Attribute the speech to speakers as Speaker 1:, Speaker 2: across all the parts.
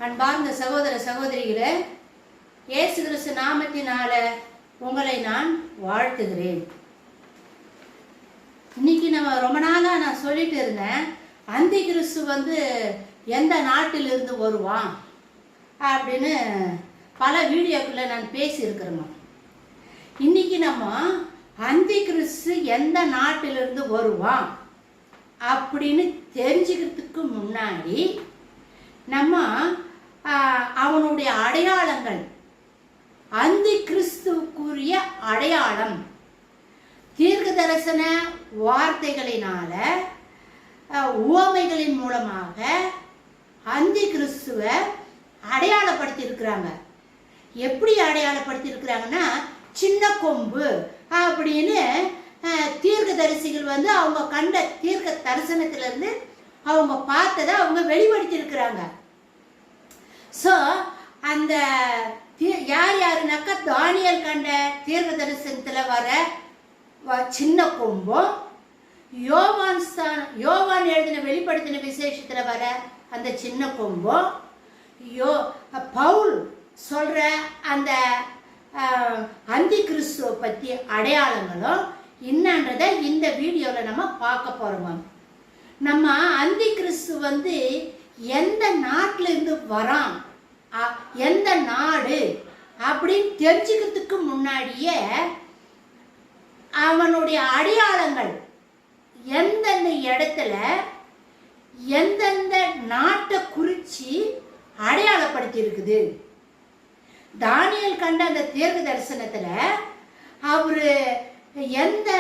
Speaker 1: அன்பார்ந்த சகோதர சகோதரிகளே, இயேசு கிறிஸ்து நாமத்தினால உங்களை நான் வாழ்த்துகிறேன். இன்னைக்கு நம்ம ரொம்ப நாளாக நான் சொல்லிட்டு இருந்தேன், அந்தி கிறிஸ்து எந்த நாட்டிலிருந்து வருவான் அப்படின்னு பல வீடியோக்களில் நான் பேசியிருக்கிறேங்க. இன்னைக்கு நம்ம அந்தி கிறிஸ்து எந்த நாட்டிலிருந்து வருவான் அப்படின்னு தெரிஞ்சுக்கிறதுக்கு முன்னாடி நம்ம அவனுடைய அடையாளங்கள், அந்தி கிறிஸ்துவுக்குரிய அடையாளம் தீர்க்க தரிசன வார்த்தைகளினால உவமைகளின் மூலமாக அந்தி கிறிஸ்துவை அடையாளப்படுத்தி இருக்கிறாங்க. எப்படி அடையாளப்படுத்தி இருக்கிறாங்கன்னா, சின்ன கொம்பு அப்படின்னு தீர்க்க தரிசிகள் அவங்க கண்ட தீர்க்க தரிசனத்திலிருந்து அவங்க பார்த்ததை அவங்க வெளிப்படுத்தி இருக்கிறாங்க. ஸோ அந்த யார் யாருனாக்கா, தானியேல் கண்ட தீர்க்க தரிசனத்தில் வர சின்ன கொம்பும், யோவான் எழுதின வெளிப்படுத்தின விசேஷத்தில் வர அந்த சின்ன கொம்பும், பவுல் சொல்ற அந்த அந்தி கிறிஸ்துவை பற்றி அடையாளங்களும் என்னன்றதை இந்த வீடியோவில் நம்ம பார்க்க போகிறோம். நம்ம அந்தி கிறிஸ்து எந்த நாட்டிலிருந்து வரான், எந்த நாடு அப்படின்னு தெரிஞ்சுக்கிறதுக்கு முன்னாடியே அவனுடைய அடையாளங்கள் எந்தெந்த இடத்துல எந்தெந்த நாட்டை குறித்து அடையாளப்படுத்தி இருக்குது. தானியேல் கண்ட அந்த தீர்க்க தரிசனத்தில் அவர் எந்த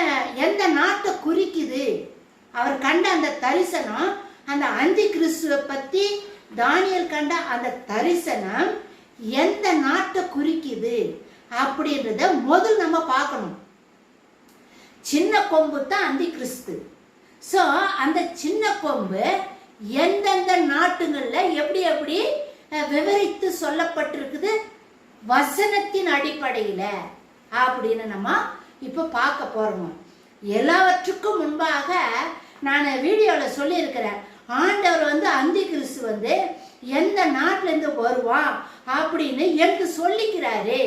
Speaker 1: எந்த நாட்டை குறிக்குது, அவர் கண்ட அந்த தரிசனம், அந்த அந்தி கிறிஸ்துவை பற்றி தானியேல் கண்ட அந்த தரிசனம் எந்த நாட்டை குறிக்குது அப்படின்றத முதல் நம்ம பார்க்கணும். சின்ன கொம்பு தான் அந்தி கிறிஸ்து. ஸோ அந்த சின்ன கொம்பு எந்தெந்த நாட்டுகளில் எப்படி எப்படி விவரித்து சொல்லப்பட்டிருக்குது வசனத்தின் அடிப்படையில் அப்படின்னு நம்ம இப்போ பார்க்க போகிறோம். எல்லாவற்றுக்கும் முன்பாக நான் வீடியோவில் சொல்லியிருக்கிறேன், ஆண்டவர் அந்தி கிறிஸ்து எந்த நாட்டிலேருந்து வருவான் அப்படின்னு எனக்கு சொல்லிக்கிறாரு,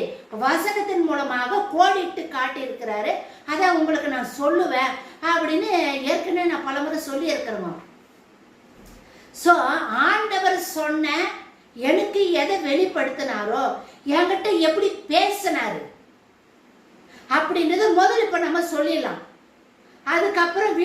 Speaker 1: வசனத்தின் மூலமாக கோடிட்டு காட்டியிருக்கிறாரு. அதை உங்களுக்கு நான் சொல்லுவேன் அப்படின்னு ஏற்கனவே நான் பலமுறை சொல்லியிருக்கிறேங்க. ஸோ ஆண்டவர் சொன்ன எனக்கு எதை வெளிப்படுத்தினாரோ, என்கிட்ட எப்படி பேசினாரு அப்படின்றத முதல்ல இப்போ நம்ம சொல்லிடலாம். அதுக்கப்புறம்